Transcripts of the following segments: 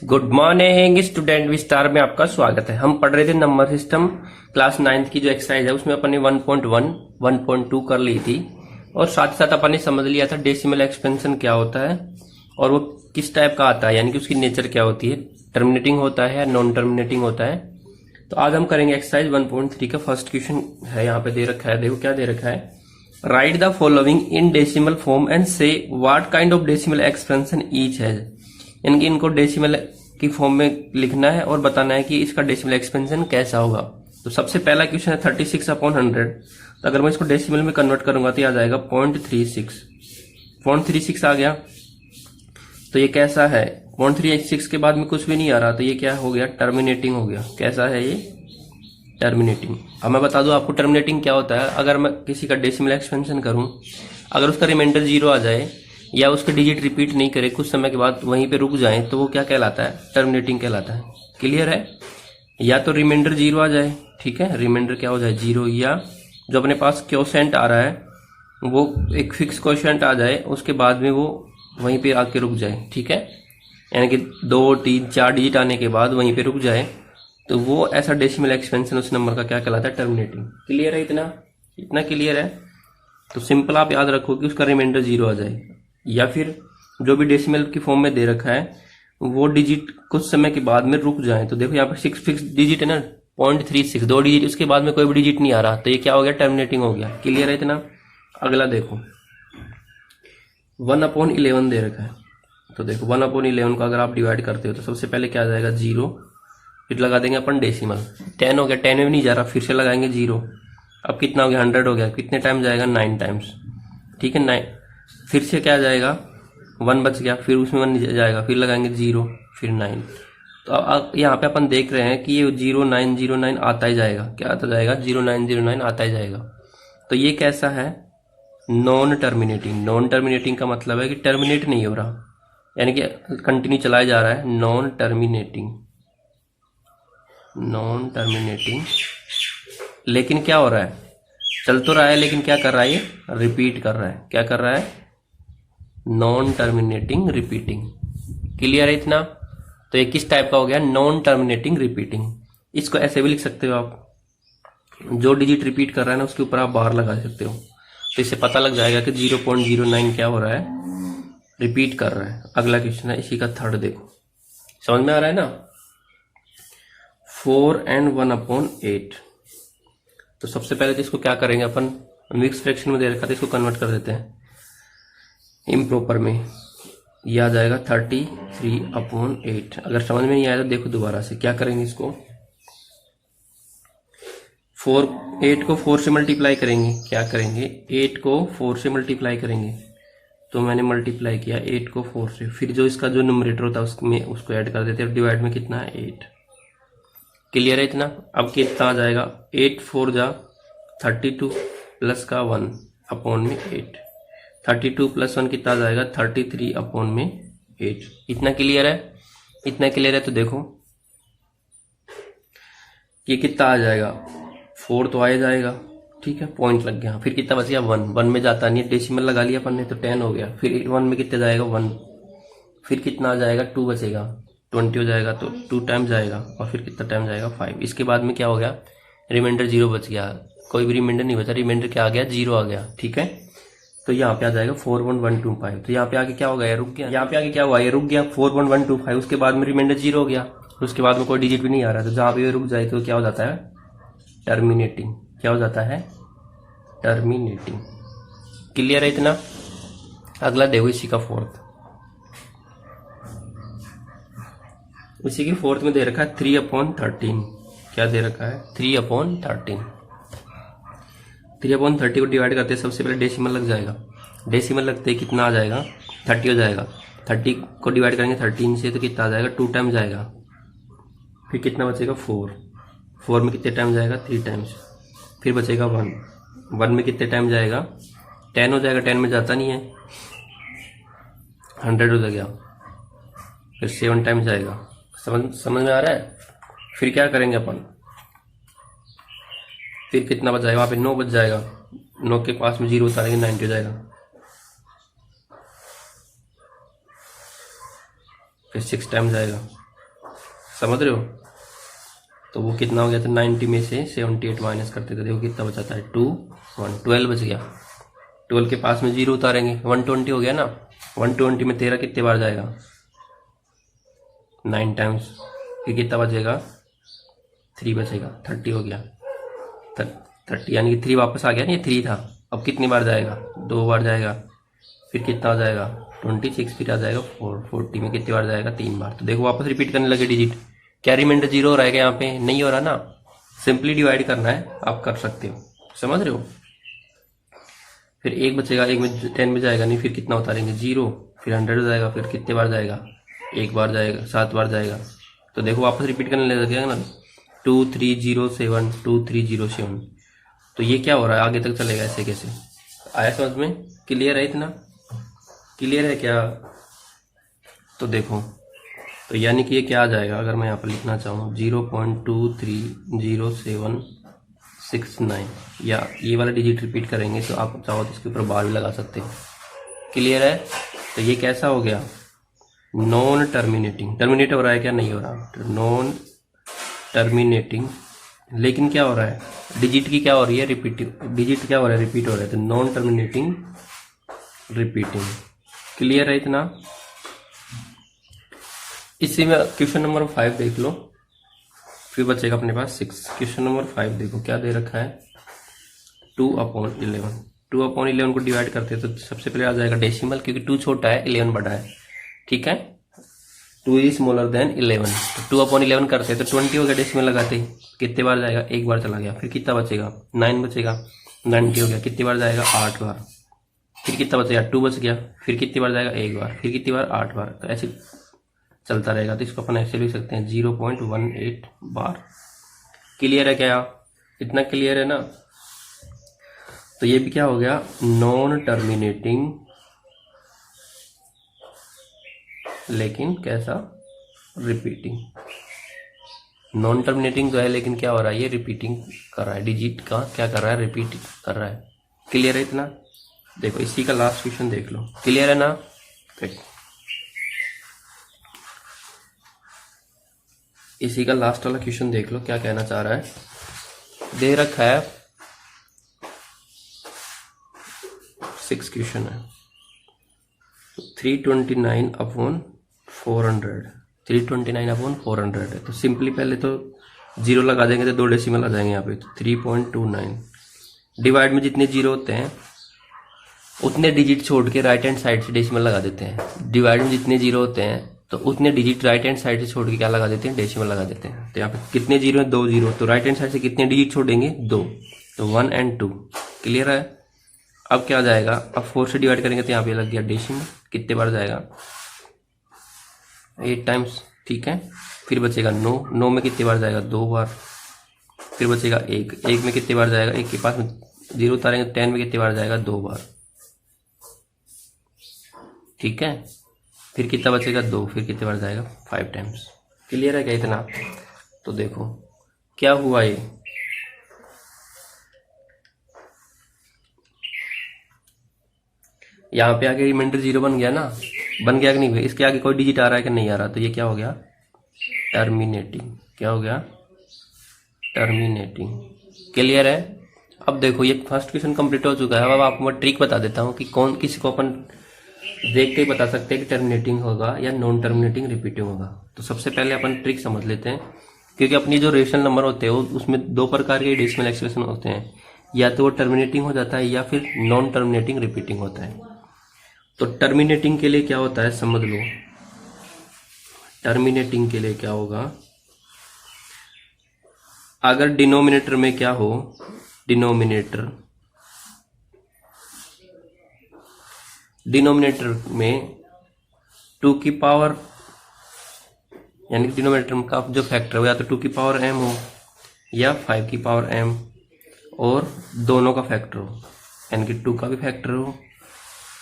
Good morning student, विस्तार में आपका स्वागत है। हम पढ़ रहे थे नंबर सिस्टम क्लास 9th की जो एक्सरसाइज है उसमें अपन ने 1.1, 1.2 कर ली थी और साथ ही साथ अपन ने समझ लिया था डेसिमल एक्सपेंशन क्या होता है और वो किस टाइप का आता है, यानी कि उसकी नेचर क्या होती है, टर्मिनेटिंग होता है या नॉन टर्मिनेटिंग होता है। तो आज हम करेंगे एक्सरसाइज 1.3 का फर्स्ट क्वेश्चन है, यहाँ पे दे रखा है। देखो क्या दे रखा है, write the following in decimal form and say what kind of decimal expansion each है। यानी कि इनको डेसिमल की फॉर्म में लिखना है और बताना है कि इसका डेसिमल एक्सपेंशन कैसा होगा। तो सबसे पहला क्वेश्चन है 36/100। तो अगर मैं इसको डेसिमल में कन्वर्ट करूंगा तो आ जाएगा 0.36। 0.36 आ गया। तो ये कैसा है, 0.36 के बाद में कुछ भी नहीं आ रहा, तो ये क्या हो गया, टर्मिनेटिंग हो गया। कैसा है ये, टर्मिनेटिंग। अब मैं बता दूं आपको टर्मिनेटिंग क्या होता है। अगर मैं किसी का डेसिमल एक्सपेंशन करूं, अगर उसका रिमाइंडर 0 आ जाए या उसके डिजिट रिपीट नहीं करे, कुछ समय के बाद वहीं पे रुक जाए, तो वो क्या कहलाता है, टर्मिनेटिंग कहलाता है। क्लियर है। या तो रिमाइंडर 0 आ जाए, ठीक है, रिमाइंडर क्या हो जाए 0, या जो अपने पास क्वोशिएंट आ रहा है वो एक फिक्स क्वोशिएंट आ जाए, उसके बाद में वो वहीं पे आके रुक जाए, ठीक है। यानी कि 2, 3, 4 डिजिट आने के बाद वहीं पे रुक जाए, तो वो ऐसा डेसिमल एक्सपेंशन उस नंबर का क्या कहलाता है, टर्मिनेटिंग। क्लियर है, इतना इतना क्लियर है। तो सिंपल आप याद रखो कि उसका रिमाइंडर 0 आ जाए, या फिर जो भी डेसिमल की फॉर्म में दे रखा है वो डिजिट कुछ समय के बाद में रुक जाए। तो देखो यहाँ पर 6 फिक्स डिजिट है ना, 0.36, 2 डिजिट, उसके बाद में कोई भी डिजिट नहीं आ रहा, तो ये क्या हो गया, टर्मिनेटिंग हो गया। क्लियर है इतना। अगला देखो 1/11 दे रखा है। तो देखो 1/11 को अगर आप डिवाइड करते हो तो सबसे पहले क्या आ जाएगा, 0, फिर लगा देंगे अपन डेसिमल। 10 हो गया, 10 में भी नहीं जा रहा, फिर से लगाएंगे 0। अब कितना हो गया, 100 हो गया। कितने टाइम जाएगा, 9 टाइम्स, ठीक है, 9। फिर से क्या जाएगा, 1 बच गया, फिर उसमें 1 जाएगा, फिर लगाएंगे 0, फिर 9। तो अब यहाँ पे अपन देख रहे हैं कि ये 0909 आता ही जाएगा। क्या आता जाएगा, 0909 आता ही जाएगा। तो ये कैसा है, नॉन टर्मिनेटिंग। नॉन टर्मिनेटिंग का मतलब है कि टर्मिनेट नहीं हो रहा, यानी कि कंटिन्यू चलाया जा रहा है। Non terminating, non terminating. लेकिन क्या हो रहा है, चल तो रहा है लेकिन क्या कर रहा है, ये रिपीट कर रहा है। क्या कर रहा है, नॉन टर्मिनेटिंग रिपीटिंग। क्लियर है इतना। तो ये किस टाइप का हो गया, नॉन टर्मिनेटिंग रिपीटिंग। इसको ऐसे भी लिख सकते हो आप, जो डिजिट रिपीट कर रहा है ना उसके ऊपर आप बार लगा सकते हो, तो इससे पता लग जाएगा कि 0.09 क्या हो रहा है, रिपीट कर रहा है। अगला क्वेश्चन है इसी का थर्ड, देखो समझ में आ रहा है ना। 4 and 1/8। तो सबसे पहले तो इसको क्या करेंगे अपन, मिक्स फ्रैक्शन में दे रखा था, इसको कन्वर्ट कर देते हैं इम्प्रॉपर में। यह आ जाएगा 33/8। अगर समझ में नहीं आया तो देखो दोबारा से क्या करेंगे, इसको 8 को 4 से मल्टीप्लाई करेंगे। क्या करेंगे, 8 को 4 से मल्टीप्लाई करेंगे। तो मैंने मल्टीप्लाई किया 8 को 4 से, फिर जो इसका जो न्यूमरेटर होता है उसमें उसको ऐड कर देते हैं। डिवाइड में कितना है, 8। क्लियर है इतना। अब कितना आ जाएगा, 8 4 जा 32 प्लस का 1 अपॉन में 8। 32 + 1 कितना आ जाएगा, 33 अपॉन में 8। इतना क्लियर है, इतना क्लियर है। तो देखो ये कितना आ जाएगा, 4 तो आ जाएगा, ठीक है, पॉइंट लग गया। फिर कितना बच गया, 1 में जाता नहीं है, डेसिमल लगा लिया अपन ने, तो 10 हो गया। फिर 1 में कितना जाएगा, 1। फिर कितना आ जाएगा, 2 बचेगा, 20 हो जाएगा, तो 2 टाइम जाएगा, और फिर कितना टाइम जाएगा, 5। इसके बाद में क्या हो गया, रिमाइंडर 0 बच गया, कोई भी रिमाइंडर नहीं बचा, रिमाइंडर क्या आ गया, 0 आ गया, ठीक है। तो यहाँ पे आ जाएगा 41125। तो यहाँ पे आगे क्या होगा, ये रुक गया। यहाँ पे आगे क्या हुआ, ये रुक गया 41125। उसके बाद में रिमाइंडर 0 हो गया, उसके बाद में कोई डिजिट भी नहीं आ रहा, तो जहाँ पे ये रुक जाए तो क्या हो जाता है, टर्मिनेटिंग। क्या हो जाता है, टर्मिनेटिंग। क्लियर है इतना। अगला देखो इसी का फोर्थ, इसी की फोर्थ में दे रखा है 3/13। क्या दे रखा है, 3/13। 3/30 को डिवाइड करते हैं, सबसे पहले डेसिमल लग जाएगा। डेसिमल लगते ही कितना आ जाएगा, 30 हो जाएगा। 30 को डिवाइड करेंगे 13 से, तो कितना आ जाएगा, 2 टाइम जाएगा। फिर कितना बचेगा, 4। 4 में कितने टाइम जाएगा, 3 टाइम्स। फिर बचेगा 1। 1 में कितने टाइम जाएगा, 10 हो जाएगा। 10 में जाता नहीं है, 100 हो गया। फिर 7 टाइम जाएगा। समझ में आ रहा है। फिर क्या करेंगे अपन, फिर कितना बच जाएगा, वहां पे 9 बच जाएगा। 9 के पास में 0 उतारेंगे, 90 हो जाएगा। फिर 6 टाइम जाएगा, समझ रहे हो। तो वो कितना हो गया था, 90 में से 78 माइनस करते थे, देखो कितना बचाता है 2 1 12 बच गया। 12 के पास में जीरो उतारेंगे, 120 हो गया ना। 120 में 13 कितने बार जाएगा, 9 टाइम्स। फिर कितना बचेगा, 3 बचेगा, 30 हो गया। 30 यानी कि 3 वापस आ गया ना, ये 3 था। अब कितनी बार जाएगा, 2 बार जाएगा। फिर कितना आ जाएगा 26, फिर आ जाएगा 40 में कितनी बार जाएगा, 3 बार। तो देखो वापस रिपीट करने लगे डिजिट। क्या रिमाइंडर जीरो हो रहा है क्या, यहाँ पे नहीं हो रहा ना। सिंपली डिवाइड करना है, आप कर सकते हो, समझ रहे हो। फिर 1 बचेगा, 1 में 10 में जाएगा नहीं, फिर कितना उतारेंगे 0, फिर 100 हो जाएगा, फिर कितने बार जाएगा, 1 बार जाएगा, 7 बार जाएगा। तो देखो वापस रिपीट करने लगेगा ना, 2307 2307। तो ये क्या हो रहा है, आगे तक चलेगा ऐसे कैसे। आया समझ में, क्लियर है, इतना क्लियर है क्या। तो देखो, तो यानी कि ये क्या आ जाएगा, अगर मैं यहाँ पर लिखना चाहूँ 0.230769, या ये वाला डिजिट रिपीट करेंगे तो आप चाहो तो इसके ऊपर बार भी लगा सकते हैं। क्लियर है। तो ये कैसा हो गया, नॉन टर्मिनेटिंग। टर्मिनेट हो रहा है क्या, नहीं हो रहा, नॉन टर्मिनेटिंग। लेकिन क्या हो रहा है, डिजिट की क्या हो रही है, रिपीटिंग। डिजिट क्या हो रहा है, रिपीट हो रहा है, तो नॉन टर्मिनेटिंग रिपीटिंग। क्लियर है इतना। इसी में क्वेश्चन नंबर 5 देख लो, फिर बचेगा अपने पास 6। क्वेश्चन नंबर 5 देखो क्या दे रखा है, 2/11। 2/11 को डिवाइड करते हैं तो सबसे पहले आ जाएगा डेसिमल, क्योंकि 2 छोटा है 11 बड़ा है, ठीक है। 2 इज स्मॉलर देन 11, तो 2/11 करते हैं तो 20 हो गया। डेसिमल लगाते ही कितने बार जाएगा, 1 बार चला गया। फिर कितना बचेगा, 9 बचेगा, 90 हो गया, कितनी बार जाएगा, 8 बार। फिर कितना बचेगा, 2 बच गया, फिर कितनी बार जाएगा, 1 बार, फिर कितनी बार, 8 बार। तो ऐसे चलता रहेगा। तो इसको अपन ऐसे लिख सकते हैं 0.18 बार। क्लियर है क्या, इतना क्लियर है ना। तो ये भी क्या हो गया, नॉन टर्मिनेटिंग, लेकिन कैसा, रिपीटिंग। नॉन टर्मिनेटिंग तो है, लेकिन क्या हो रहा है, ये रिपीटिंग कर रहा है, डिजिट का क्या कर रहा है, रिपीट कर रहा है। क्लियर है इतना। देखो इसी का लास्ट क्वेश्चन देख लो, क्लियर है ना। इसी का लास्ट वाला क्वेश्चन देख लो, क्या कहना चाह रहा है। दे रखा है 6 क्वेश्चन है, 329/400, 329/400 है। तो सिंपली पहले तो 0 लगा देंगे तो 2 डेसिमल आ जाएंगे यहाँ पे, तो 3.29। डिवाइड में जितने 0 होते हैं उतने डिजिट छोड़ के राइट हैंड साइड से डेसिमल लगा देते हैं। डिवाइड में जितने 0 होते हैं तो उतने डिजिट राइट हैंड साइड से छोड़ के क्या लगा देते हैं, डेसिमल लगा देते हैं। तो यहाँ पे कितने 0 है, 2 0, तो राइट हैंड साइड से कितने डिजिट छोड़ेंगे, 2, तो 1 और 2। क्लियर है। अब क्या जाएगा, अब 4 से डिवाइड करेंगे तो यहाँ पे लग गया डेसिमल, कितने बार जाएगा, 8 टाइम्स, ठीक है। फिर बचेगा 9, 9 में कितनी बार जाएगा, 2 बार। फिर बचेगा 1, 1 में कितनी बार जाएगा, 1 के पास में 0 उतारेंगे, 10 में कितनी बार जाएगा, 2 बार, ठीक है। फिर कितना बचेगा, 2, फिर कितनी बार जाएगा, 5 टाइम्स। क्लियर है क्या इतना। तो देखो क्या हुआ, ये यहाँ पे आगे रिमाइंडर 0 बन गया ना, बन गया कि नहीं, इसके आगे कोई डिजिट आ रहा है कि नहीं आ रहा। तो ये क्या हो गया, टर्मिनेटिंग। क्या हो गया, टर्मिनेटिंग। क्लियर है। अब देखो ये फर्स्ट क्वेश्चन कंप्लीट हो चुका है। अब आपको मैं ट्रिक बता देता हूँ कि कौन किसी को अपन देख के ही बता सकते हैं कि टर्मिनेटिंग होगा या नॉन टर्मिनेटिंग रिपीटिंग होगा। तो सबसे पहले अपन ट्रिक समझ लेते हैं, क्योंकि अपनी जो रेशनल नंबर होते हैं उसमें 2 प्रकार के डेसिमल एक्सप्रेशन होते हैं, या तो वो टर्मिनेटिंग हो जाता है या फिर नॉन टर्मिनेटिंग रिपीटिंग होता है। तो टर्मिनेटिंग के लिए क्या होता है समझ लो। टर्मिनेटिंग के लिए क्या होगा, अगर डिनोमिनेटर में क्या हो, डिनोमिनेटर में 2 की पावर, यानी कि डिनोमिनेटर का जो फैक्टर हो या तो 2 की पावर m हो या 5 की पावर m, और दोनों का फैक्टर हो, यानी कि 2 का भी फैक्टर हो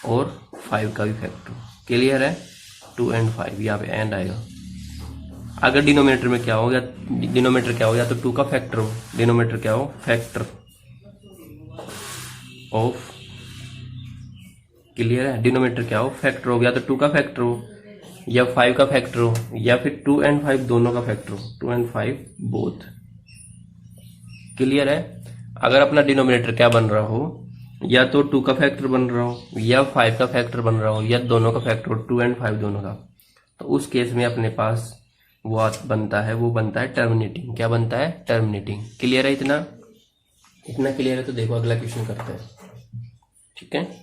और 5 का भी फैक्टर हो। क्लियर है। 2 और 5 यहाँ पे एंड आएगा। अगर डिनोमिनेटर में क्या हो, या डिनोमिनेटर क्या हो, या तो 2 का फैक्टर हो, डिनोमिनेटर क्या हो, फैक्टर ऑफ, क्लियर है। डिनोमिनेटर क्या हो, फैक्टर हो, या तो 2 का फैक्टर हो या 5 का फैक्टर हो, या फिर 2 and 5 दोनों का फैक्टर हो, 2 and 5 बोथ। क्लियर है? अगर अपना डिनोमिनेटर क्या बन रहा हो, या तो 2 का फैक्टर बन रहा हो, या 5 का फैक्टर बन रहा हो, या दोनों का फैक्टर हो, 2 and 5 दोनों का, तो उस केस में अपने पास वो बनता है टर्मिनेटिंग। क्या बनता है? टर्मिनेटिंग। क्लियर है? इतना क्लियर है? तो देखो अगला क्वेश्चन करते हैं। ठीक है,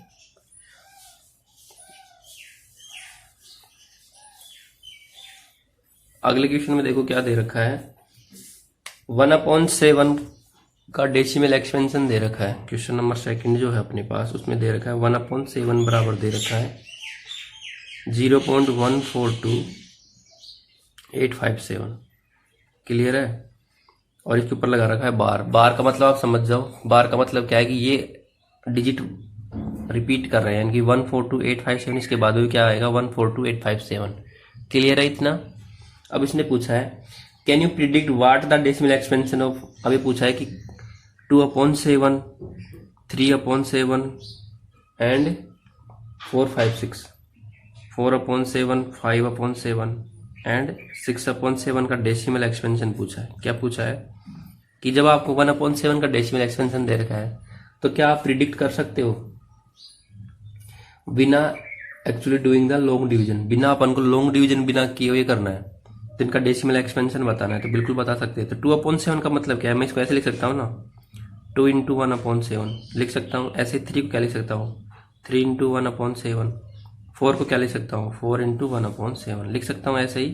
अगले क्वेश्चन में देखो क्या दे रखा है। 1/7 का डेसिमल एक्सपेंशन दे रखा है। क्वेश्चन नंबर 2 जो है अपने पास, उसमें दे रखा है 1/7 बराबर दे रखा है 0.142857। क्लियर है? और इसके ऊपर लगा रखा है बार। बार का मतलब आप समझ जाओ। बार का मतलब क्या है कि ये डिजिट रिपीट कर रहे हैं, यानी कि 142857, इसके बाद भी क्या आएगा 142857। क्लियर है इतना? अब इसने पूछा है can you predict what the decimal expansion of, अभी पूछा है कि 2/7, 3/7 एंड 4/5/6, 4/7, 5/7 एंड 6/7 का डेसिमल एक्सपेंशन पूछा है। क्या पूछा है कि जब आपको 1/7 का डेसिमल एक्सपेंशन दे रखा है तो क्या आप प्रिडिक्ट कर सकते हो बिना actually doing the long division? बिना अपन को लॉन्ग डिवीजन बिना किए हुए करना है, तो इनका डेसिमल एक्सपेंशन बताना है, तो बिल्कुल बता सकते हैं। तो 2/7 का मतलब क्या है? मैं इसको ऐसे लिख सकता हूँ ना, 2 × 1/7 लिख सकता हूँ। ऐसे 3 को क्या लिख सकता हूँ, 3 × 1/7। 4 को क्या लिख सकता हूँ, 4 × 1/7 लिख सकता हूँ। ऐसे ही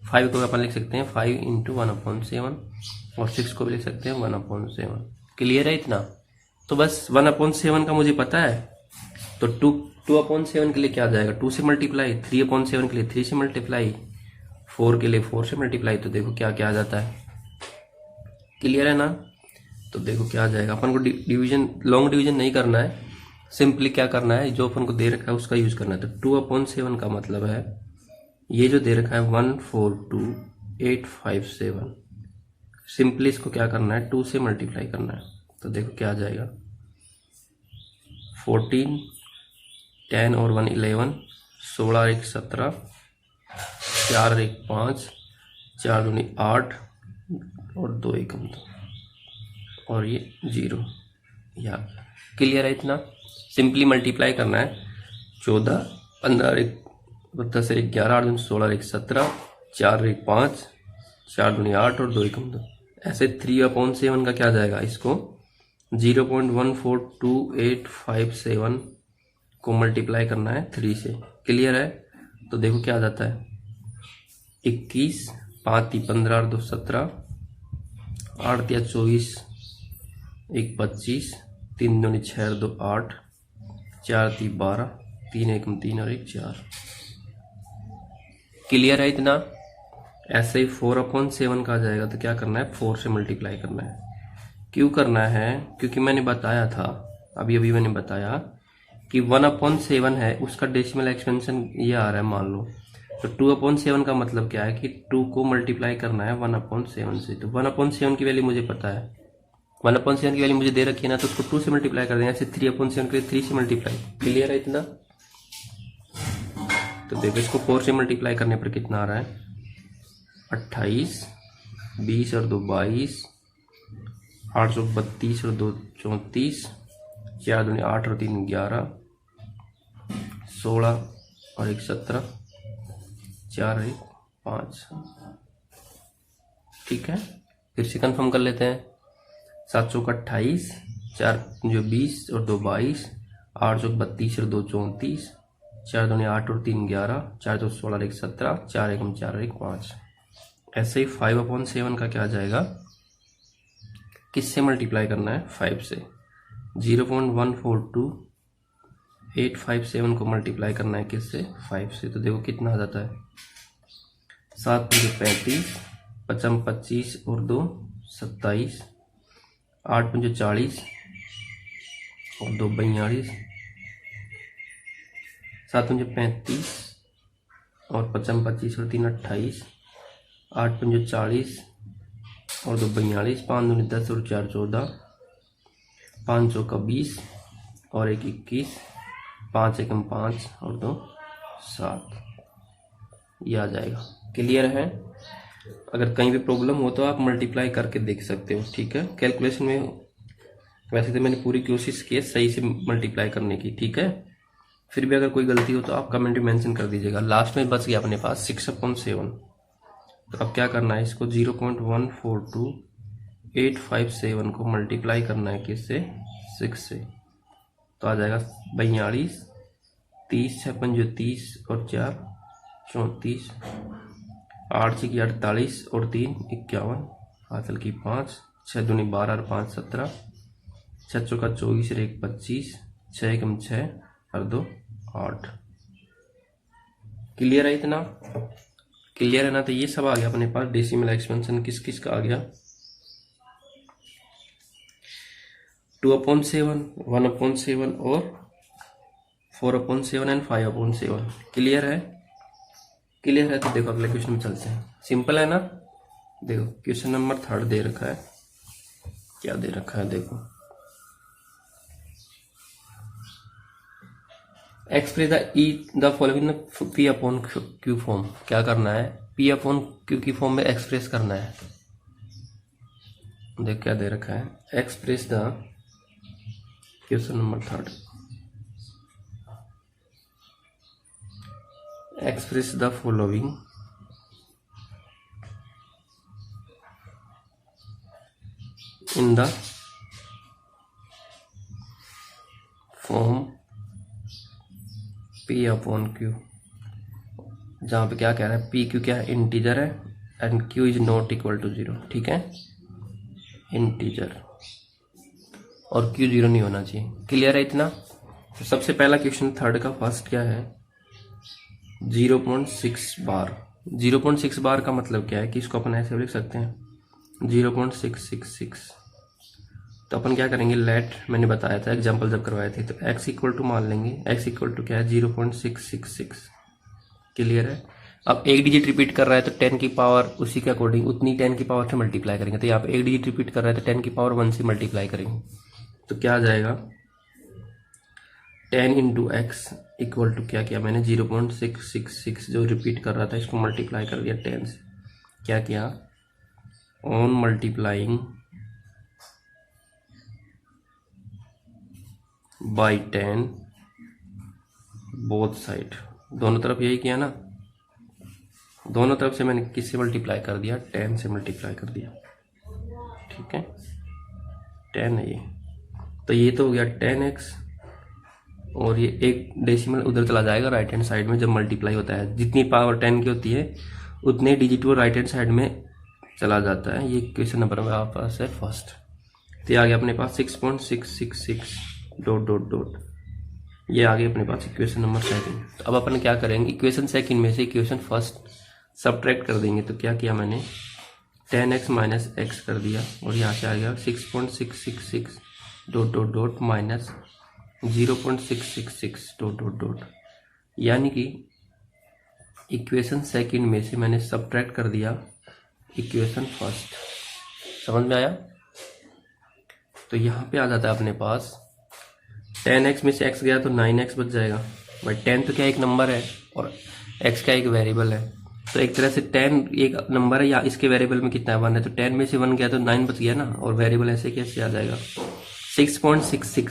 5 को अपन लिख सकते हैं 5 × 1/7, और 6 को भी लिख सकते हैं 1/7। क्लियर है इतना? तो बस 1/7 का मुझे पता है, तो 2/7 के लिए क्या आ जाएगा, 2 से मल्टीप्लाई, 3/7 के लिए 3 से मल्टीप्लाई, 4 के लिए 4 से मल्टीप्लाई। तो देखो क्या क्या आ जाता है। क्लियर है ना? तो देखो क्या आ जाएगा। अपन को डिवीजन, लॉन्ग डिवीजन नहीं करना है, सिंपली क्या करना है, जो अपन को दे रखा है उसका यूज करना है। तो 2/7 का मतलब है ये जो दे रखा है 142,857, सिंपली इसको क्या करना है, 2 से मल्टीप्लाई करना है। तो देखो क्या आ जाएगा, 14, 10 और 1 11, 16 और 1 17, 4 और 1 5, 4 दूनी 8 और 2 1 2, और ये 0। या क्लियर है इतना? सिंपली मल्टीप्लाई करना है। 14, 15 और 1 10 और 1 11, 8 दूनी 16 और 1 17, 4 और 1 5, 4 दूनी 8 और 2 1 2। ऐसे 3/7 का क्या आ जाएगा, इसको 0.142857 को मल्टीप्लाई करना है 3 से। क्लियर है? तो देखो क्या आ जाता है, 21, 5 × 15 और 2 17, 8 × 24, 1 25, 3 दूनी 6 और 2 8, 4 × 3 12, 3 1 3 और 1 4। क्लियर है इतना? ऐसे ही 4/7 का आ जाएगा, तो क्या करना है, 4 से मल्टीप्लाई करना है। क्यों करना है? क्योंकि मैंने बताया था, अभी अभी मैंने बताया कि 1/7 है, उसका डेसिमल एक्सपेंशन ये आ रहा है मान लो। तो 2/7 का मतलब क्या है कि 2 को मल्टीप्लाई करना है 1/7 से। तो 1/7 की वैल्यू मुझे पता है, 1/7 की वैल्यू मुझे दे रखी है ना, तो उसको 2 से मल्टीप्लाई कर देंगे। ऐसे 3/7 के लिए 3 से मल्टीप्लाई। क्लियर है इतना? तो देखो इसको 4 से मल्टीप्लाई करने पर कितना आ रहा है, 28, 20 और 2 22, 832 और 2 34, 4 दूनी 8 और 3 11, 16 और 1 17, 4 और 1 5। ठीक है, फिर से कंफर्म कर लेते हैं। 7 चौक 28, 4 जो 20 और 2 22, 8 चौक 32 और 2 34, 4 दूनी 8 और 3 11, 4 चौक 16 और 1 17, 4 1 4 और 1 5। ऐसे ही 5/7 का क्या आ जाएगा, किससे मल्टीप्लाई करना है, 5 से। 0.142857 को मल्टीप्लाई करना है किससे, 5 से। तो देखो कितना आ जाता है, 7 × 35, 5 25 और 2 27, 8 × 40 और 2 42, 7 × 35 और 5 25 और 3 28, 8 × 40 और 2 42, 5 दूनी 10 और 4 14, 5 चौका 20 और 1 21, 5 1 5 और 2 7। ये आ जाएगा। क्लियर है? अगर कहीं भी प्रॉब्लम हो तो आप मल्टीप्लाई करके देख सकते हो, ठीक है। कैलकुलेशन में वैसे तो मैंने पूरी कोशिश की है सही से मल्टीप्लाई करने की, ठीक है। फिर भी अगर कोई गलती हो तो आप कमेंट में मेंशन कर दीजिएगा। लास्ट में बच गया अपने पास 6/7। तो अब क्या करना है, इसको 0.142857 को मल्टीप्लाई करना है किससे, 6 से। तो आ जाएगा 42, 30, 6 पंजे 30 और 4 34, 8 6 48 और 3 51, हासिल की 5, 6 दूनी 12 और 5 17, 6 चौका 24 और 1 25, 6 एकम 6 और 2 8। क्लियर है? इतना क्लियर है ना? तो ये सब आ गया अपने पास। डेसिमल एक्सपेंशन किस किस का आ गया, 2/7, 1/7 और 4/7 एंड 5/7। क्लियर है? क्लियर है? तो देखो अगले क्वेश्चन में चलते हैं। सिंपल है ना? देखो क्वेश्चन नंबर 3 दे रखा है। क्या दे रखा है देखो, express the following P/Q form. क्या करना है, P/Q की फॉर्म में एक्सप्रेस करना है। देख क्या दे रखा है, express the, question number 3, express the following in the form P/Q। जहां पे क्या कह रहा है, PQ क्या है, इंटीजर है and Q is not equal to 0, ठीक है। इंटीजर और Q 0 नहीं होना चाहिए। क्लियर है इतना? तो सबसे पहला क्वेश्चन 3 का फर्स्ट क्या है, 0.6 बार। 0.6 बार का मतलब क्या है कि इसको अपन ऐसे लिख सकते हैं 0.666। तो अपन क्या करेंगे, लेट, मैंने बताया था एग्जांपल जब करवाए थे, तो x इक्वल टू मान लेंगे, x इक्वल टू क्या है 0.666। क्लियर है? अब एक डिजिट रिपीट कर रहा है तो 10 की पावर उसी के अकॉर्डिंग उतनी 10 की पावर से मल्टीप्लाई करेंगे। तो यहाँ पे एक डिजिट रिपीट कर रहा है तो 10 की पावर 1 से मल्टीप्लाई करेंगे। तो क्या आ जाएगा, 10 इंटू एक्स इक्वल टू क्या किया मैंने, 0.666 जो रिपीट कर रहा था इसको मल्टीप्लाई कर दिया 10 से। क्या किया, on multiplying by 10 both side, दोनों तरफ यही किया ना, दोनों तरफ से मैंने किससे मल्टीप्लाई कर दिया, 10 से मल्टीप्लाई कर दिया, ठीक है। 10 है ये, तो ये तो हो गया 10x, और ये एक डेसिमल उधर चला जाएगा राइट हैंड साइड में। जब मल्टीप्लाई होता है जितनी पावर 10 की होती है उतने डिजिट वो राइट हैंड साइड में चला जाता है। ये क्वेश्चन नंबर में आपके पास है फर्स्ट। तो आ गया अपने पास 6.666 ... ये आ गया अपने पास इक्वेशन नंबर 2। तो अब अपन क्या करेंगे, इक्वेशन 2 में से इक्वेशन फर्स्ट सब्ट्रैक्ट कर देंगे। तो क्या किया मैंने, 10x माइनस x कर दिया और यहाँ से आ गया 6.666 ... माइनस 0.666 ... यानी कि इक्वेशन 2 में से मैंने सब्ट्रैक्ट कर दिया इक्वेशन फर्स्ट। समझ में आया? तो यहाँ पे आ जाता है अपने पास 10x में से x गया तो 9x बच जाएगा भाई। 10 तो क्या एक नंबर है और x का एक वेरिएबल है, तो एक तरह से 10 एक नंबर है या इसके वेरिएबल में कितना है 1 है, तो 10 में से 1 गया तो 9 बच गया ना। और वेरिएबल ऐसे कैसे आ जाएगा 6.66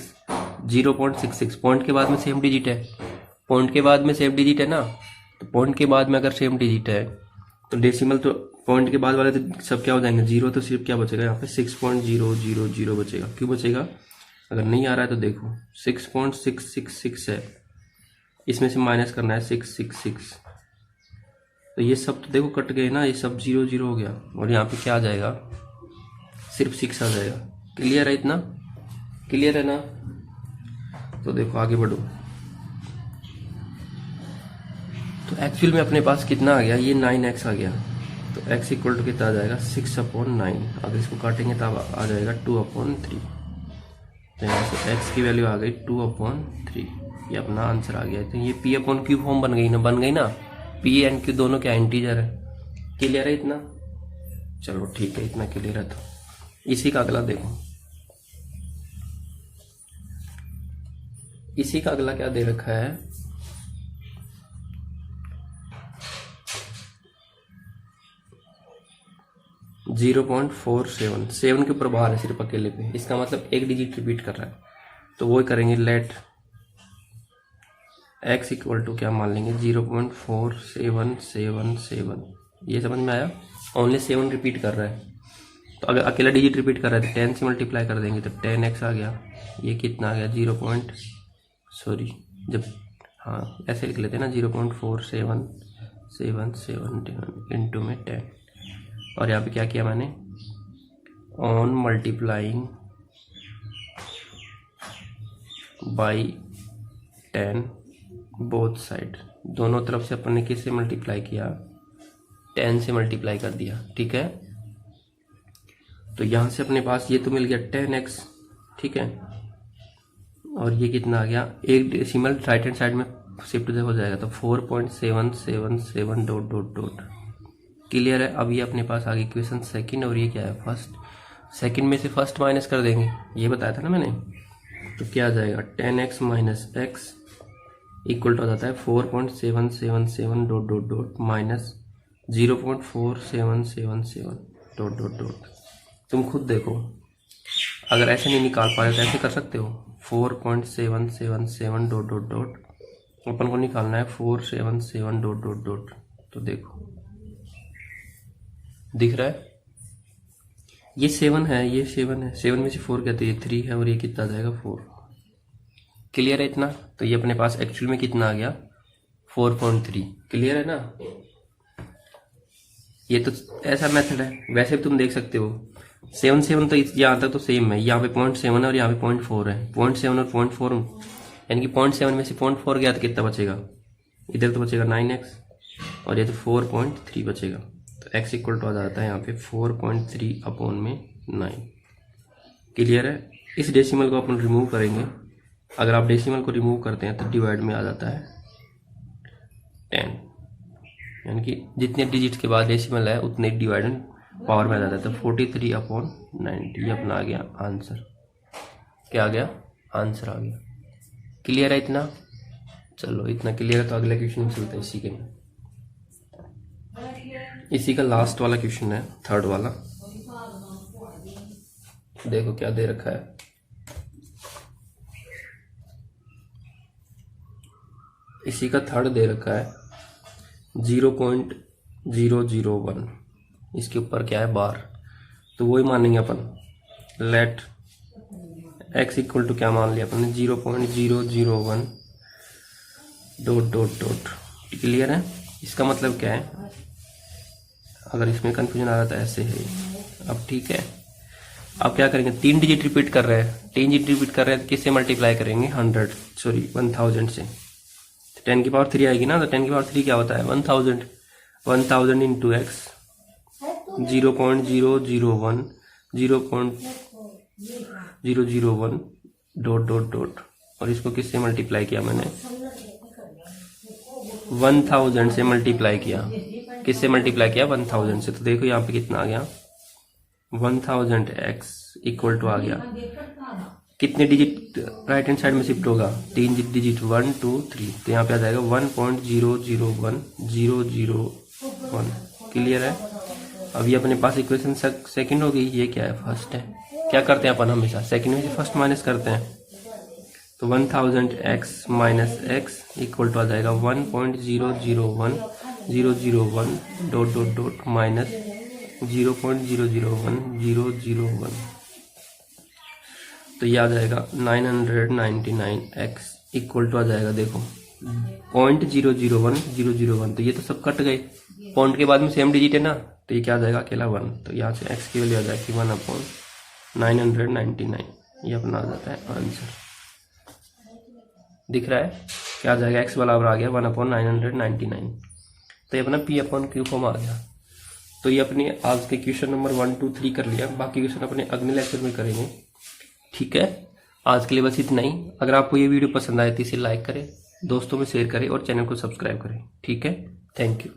0.66, पॉइंट के बाद में सेम डिजिट है, पॉइंट के बाद में सेम डिजिट है ना। तो पॉइंट के बाद में अगर सेम डिजिट है तो डेसिमल तो पॉइंट के बाद वाले तो सब क्या हो जाएंगे जीरो, तो सिर्फ क्या बचेगा यहाँ पे 6.000 बचेगा। क्यों बचेगा, अगर नहीं आ रहा है तो देखो 6.666 है, इसमें से माइनस करना है 666, तो ये सब तो देखो कट गए ना, ये सब 0 0 हो गया और यहाँ पे क्या आ जाएगा, सिर्फ 6 आ जाएगा। क्लियर है इतना? क्लियर है ना? तो देखो आगे बढ़ो। तो एक्चुअल में अपने पास कितना आ गया, ये 9x आ गया। तो x इक्वल टू कितना आ जाएगा 6/9। अगर इसको काटेंगे तब आ जाएगा 2/3। तो यहाँ से x की वैल्यू आ गई 2/3, ये अपना आंसर आ गया। तो ये P/Q फॉर्म बन गई ना, P एंड Q दोनों क्या इंटीजर है। क्लियर है इतना? चलो ठीक है, इतना क्लियर है। तो इसी का अगला देखो, इसी का अगला क्या दे रखा है, 0.47, 7 के ऊपर बाहर है सिर्फ अकेले पे, इसका मतलब एक डिजिट रिपीट कर रहा है। तो वो करेंगे, लेट x इक्वल टू क्या मान लेंगे 0.4777। ये समझ में आया? ओनली 7 रिपीट कर रहा है, तो अगर अकेला डिजिट रिपीट कर रहा है तो 10 से मल्टीप्लाई कर देंगे तो 10x आ गया। ये कितना आ गया जब हाँ ऐसे लिख लेते हैं ना 0.4777 इंटू में 10। और यहाँ पे क्या किया मैंने, on multiplying by 10 both side, दोनों तरफ से अपन ने किससे मल्टीप्लाई किया, 10 से मल्टीप्लाई कर दिया। ठीक है, तो यहाँ से अपने पास ये तो मिल गया 10x, ठीक है, और ये कितना आ गया, एक डेसिमल राइट हैंड साइड में शिफ्ट हो जाएगा तो 4.777 डॉट डॉट डॉट। क्लियर है? अब ये अपने पास आ गई इक्वेशन सेकंड, और ये क्या है फर्स्ट। सेकंड में से फर्स्ट माइनस कर देंगे, ये बताया था ना मैंने। तो क्या आ जाएगा 10x minus x equal to आ जाता है 4.777 dot dot dot minus 0.4777 dot dot dot. तुम खुद देखो, अगर ऐसे नहीं निकाल पाए तो ऐसे कर सकते हो, 4.777 डॉट डॉट डॉट, अपन को निकालना है 477 डॉट डॉट डॉट। तो देखो दिख रहा है, ये 7 है, ये 7 है, 7 में से 4 कहते हैं, ये 3 है, और ये कितना आ जाएगा 4। क्लियर है इतना? तो ये अपने पास एक्चुअल में कितना आ गया 4.3। क्लियर है ना? ये तो ऐसा मेथड है, वैसे भी तुम देख सकते हो 7 तो यहाँ तक तो सेम है, यहाँ पे 0.7 है और यहाँ पे 0.4 है। 0.7 और 0.4 यानी कि 0.7 में से 0.4 गया तो कितना बचेगा, इधर तो बचेगा 9x और ये तो 4.3 बचेगा। तो x इक्वल टू आ जाता है यहाँ पे 4.3 अपॉन में 9। क्लियर है? इस डेसिमल को अपन रिमूव करेंगे, अगर आप डेसिमल को रिमूव करते हैं तो डिवाइड में आ जाता है 10, यानी कि जितने डिजिट के बाद डेसिमल है उतने डिवाइड पावर में आ जाता है। तो 43 अपॉन 90 ये अपना आ गया आंसर। क्या आ गया? आंसर आ गया। क्लियर है इतना? चलो इतना क्लियर है, तो अगले क्वेश्चन में चलते हैं इसी का लास्ट वाला क्वेश्चन है, थर्ड वाला। देखो क्या दे रखा है, इसी का थर्ड दे रखा है 0.001, इसके ऊपर क्या है बार, तो वही मानेंगे अपन। लेट x इक्वल टू क्या मान लिया अपन ने 0.001 डॉट डॉट डॉट। क्लियर है? इसका मतलब क्या है, अगर इसमें कंफ्यूजन आ रहा था ऐसे है। अब ठीक है, अब क्या करेंगे, 3 डिजिट रिपीट कर रहे हैं, 3 डिजिट रिपीट कर रहे हैं, किससे मल्टीप्लाई करेंगे 1000 से। 10 की पावर 3 आएगी ना, तो 10 की पावर 3 क्या होता है 1000 into x 0.001 0.001 dot dot dot, और इसको किससे मल्टीप्लाई किया मैंने 1000 से मल्टीप्लाई किया। किससे मल्टीप्लाई किया 1000 से। तो देखो यहाँ पे कितना आ गया 1000x इक्वल टू आ गया, कितने डिजिट राइट हैंड साइड में शिफ्ट होगा 3 डिजिट 1 2 3, तो यहाँ पे आ जाएगा 1.001001। क्लियर है? अभी अपने पास इक्वेशन सेकंड हो गई, ये क्या है फर्स्ट है। क्या करते हैं अपन हमेशा सेकंड में से फर्स्ट माइनस करते हैं, तो 1000x minus x equal to आ जाएगा 1.001001 डॉट डॉट डॉट माइनस 0.001001, तो ये आ जाएगा 999x इक्वल टू आ जाएगा देखो 0.001001, तो ये तो सब कट गए, पॉइंट के बाद में सेम डिजिट है ना, तो ये क्या आ जाएगा अकेला 1, तो यहाँ से x की वैल्यू आ जाएगी 1/999, ये अपना आ जाता है आंसर। दिख रहा है क्या आ जाएगा, x बराबर आ गया 1/999, तो ये अपना p/q फॉर्म आ गया। तो ये अपनी आज के क्वेश्चन नंबर 1 2 3 कर लिया, बाकी क्वेश्चन अपने अगले लेक्चर में करेंगे। ठीक है, आज के लिए बस इतना ही। अगर आपको ये वीडियो पसंद आए तो इसे लाइक करें, दोस्तों में शेयर करें और चैनल को सब्सक्राइब करें। ठीक है, थैंक यू।